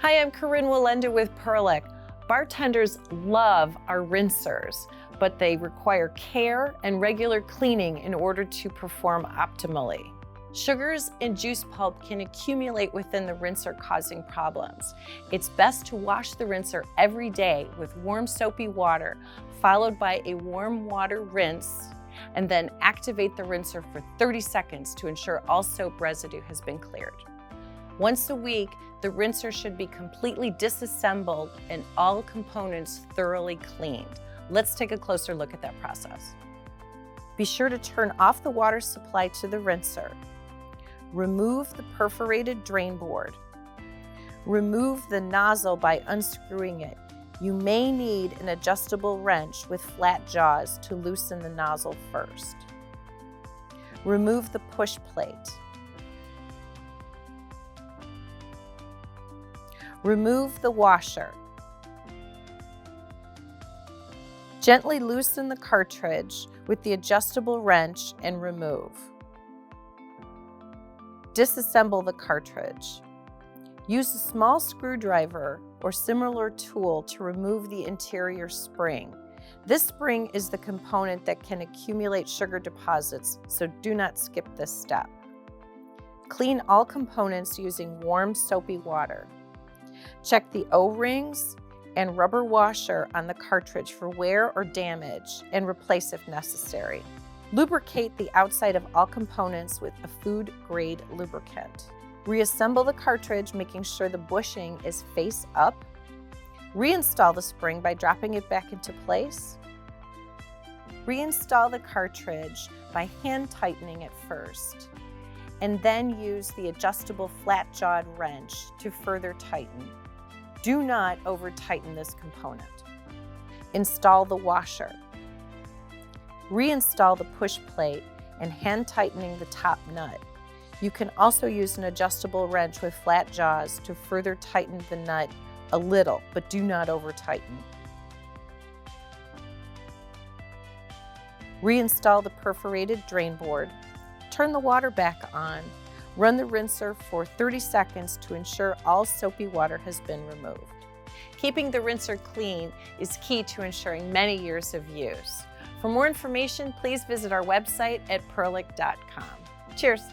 Hi, I'm Corrinne Walenda with Perlick. Bartenders love our rinsers, but they require care and regular cleaning in order to perform optimally. Sugars and juice pulp can accumulate within the rinser, causing problems. It's best to wash the rinser every day with warm soapy water, followed by a warm water rinse, and then activate the rinser for 30 seconds to ensure all soap residue has been cleared. Once a week, the rinser should be completely disassembled and all components thoroughly cleaned. Let's take a closer look at that process. Be sure to turn off the water supply to the rinser. Remove the perforated drain board. Remove the nozzle by unscrewing it. You may need an adjustable wrench with flat jaws to loosen the nozzle first. Remove the push plate. Remove the washer. Gently loosen the cartridge with the adjustable wrench and remove. Disassemble the cartridge. Use a small screwdriver or similar tool to remove the interior spring. This spring is the component that can accumulate sugar deposits, so do not skip this step. Clean all components using warm soapy water. Check the O-rings and rubber washer on the cartridge for wear or damage and replace if necessary. Lubricate the outside of all components with a food-grade lubricant. Reassemble the cartridge, making sure the bushing is face up. Reinstall the spring by dropping it back into place. Reinstall the cartridge by hand tightening it first, and then use the adjustable flat-jawed wrench to further tighten. Do not over-tighten this component. Install the washer. Reinstall the push plate and hand tightening the top nut. You can also use an adjustable wrench with flat jaws to further tighten the nut a little, but do not over-tighten. Reinstall the perforated drain board. Turn the water back on. Run the rinser for 30 seconds to ensure all soapy water has been removed. Keeping the rinser clean is key to ensuring many years of use. For more information, please visit our website at perlick.com. Cheers.